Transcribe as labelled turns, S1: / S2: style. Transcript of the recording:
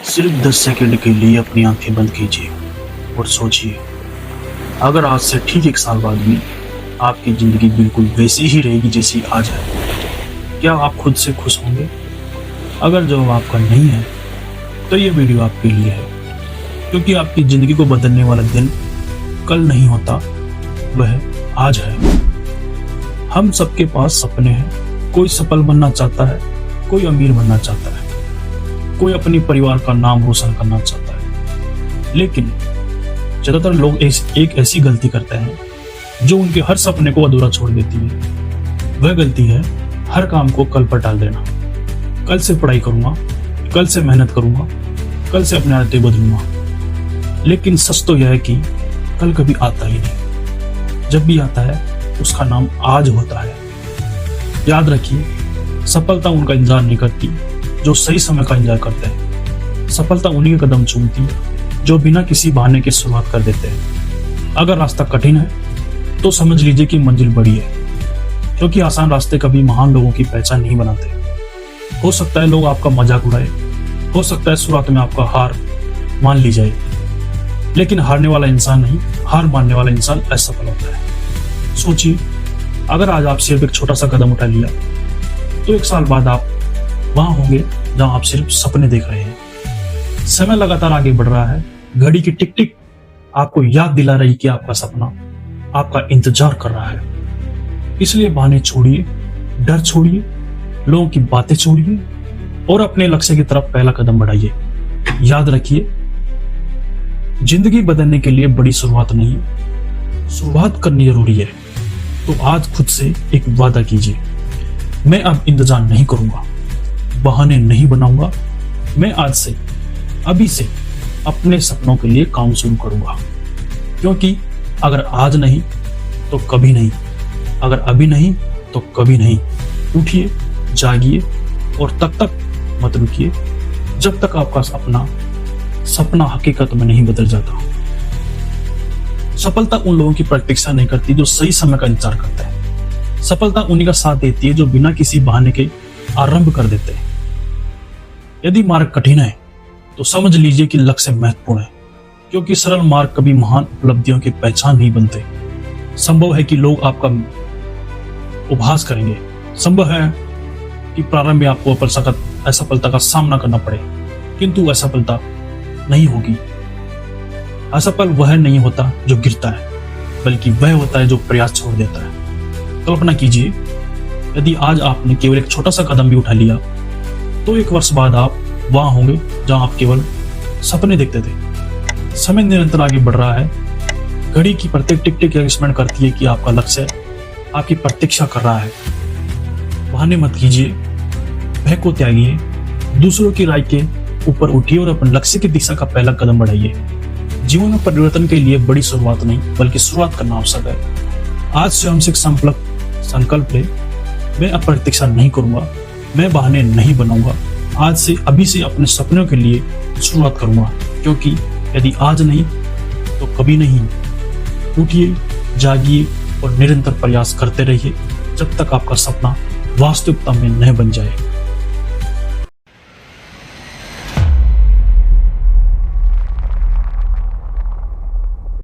S1: सिर्फ 10 सेकंड के लिए अपनी आंखें बंद कीजिए और सोचिए, अगर आज से ठीक 1 साल बाद भी आपकी ज़िंदगी बिल्कुल वैसी ही रहेगी जैसी आज है, क्या आप खुद से खुश होंगे? अगर जवाब आपका नहीं है, तो ये वीडियो आपके लिए है, क्योंकि आपकी ज़िंदगी को बदलने वाला दिन कल नहीं होता, वह आज है। हम सबके पास सपने हैं। कोई सफल बनना चाहता है, कोई अमीर बनना चाहता है, कोई अपने परिवार का नाम रोशन करना चाहता है। लेकिन ज्यादातर लोग एक ऐसी गलती करते हैं जो उनके हर सपने को अधूरा छोड़ देती है। वह गलती है हर काम को कल पर टाल देना। कल से पढ़ाई करूंगा, कल से मेहनत करूंगा, कल से अपने आदतें बदलूंगा। लेकिन सच तो यह है कि कल कभी आता ही नहीं। जब भी आता है उसका नाम आज होता है। याद रखिए, सफलता उनका इंतजार नहीं करती जो सही समय का इंतजार करते हैं। सफलता उन्हीं के कदम चूमती है जो बिना किसी बहाने के शुरुआत कर देते हैं। अगर रास्ता कठिन है तो समझ लीजिए कि मंजिल बड़ी है, क्योंकि आसान रास्ते कभी महान लोगों की पहचान नहीं बनाते। हो सकता है लोग आपका मजाक उड़ाए, हो सकता है शुरुआत में आपका हार मान ली जाए, लेकिन हारने वाला इंसान नहीं, हार मानने वाला इंसान असफल होता है। सोचिए, अगर आज आप सिर्फ एक छोटा सा कदम उठा लिया, तो 1 साल बाद आप वहां होंगे जहां आप सिर्फ सपने देख रहे हैं। समय लगातार आगे बढ़ रहा है। घड़ी की टिक टिक आपको याद दिला रही कि आपका सपना आपका इंतजार कर रहा है। इसलिए बहाने छोड़िए, डर छोड़िए, लोगों की बातें छोड़िए और अपने लक्ष्य की तरफ पहला कदम बढ़ाइए। याद रखिए, जिंदगी बदलने के लिए बड़ी शुरुआत नहीं, शुरुआत करनी जरूरी है। तो आज खुद से एक वादा कीजिए, मैं अब इंतजार नहीं करूंगा, बहाने नहीं बनाऊंगा। मैं आज से, अभी से अपने सपनों के लिए काम शुरू करूंगा। क्योंकि अगर आज नहीं तो कभी नहीं, अगर अभी नहीं तो कभी नहीं। उठिए, जागिए और तब तक मत रुकिए जब तक आपका सपना हकीकत में नहीं बदल जाता। सफलता उन लोगों की प्रतीक्षा नहीं करती जो सही समय का इंतजार करते हैं। सफलता उन्हीं का साथ देती है जो बिना किसी बहाने के आरंभ कर देते हैं। यदि मार्ग कठिन है तो समझ लीजिए कि लक्ष्य महत्वपूर्ण है, क्योंकि सरल मार्ग कभी महान उपलब्धियों की पहचान नहीं बनते। संभव है कि लोग आपका उपहास करेंगे, संभव है कि प्रारंभ में आपको असफलता का सामना करना पड़े, किंतु असफलता नहीं होगी। असफल वह नहीं होता जो गिरता है, बल्कि वह होता है जो प्रयास छोड़ देता है। कल्पना कीजिए, यदि आज आपने केवल एक छोटा सा कदम भी उठा लिया, तो 1 वर्ष बाद आप वहां होंगे जहां आप केवल सपने देखते थे। समय निरंतर आगे बढ़ रहा है। घड़ी की प्रत्येक टिक टिक स्मरण करती है कि आपका लक्ष्य आपकी प्रतीक्षा कर रहा है। बहाने मत कीजिए, भय को त्यागिए, दूसरों की राय के ऊपर उठिए और अपने लक्ष्य की दिशा का पहला कदम बढ़ाइए। जीवन में परिवर्तन के लिए बड़ी शुरुआत नहीं, बल्कि शुरुआत करना आवश्यक है। आज से हमसे एक संकल्प ले, मैं अब प्रतीक्षा नहीं करूंगा, मैं बहाने नहीं बनाऊंगा। आज से, अभी से अपने सपनों के लिए शुरुआत करूंगा, क्योंकि यदि आज नहीं तो कभी नहीं। उठिए, जागिए और निरंतर प्रयास करते रहिए जब तक आपका सपना वास्तविकता में न बन जाए।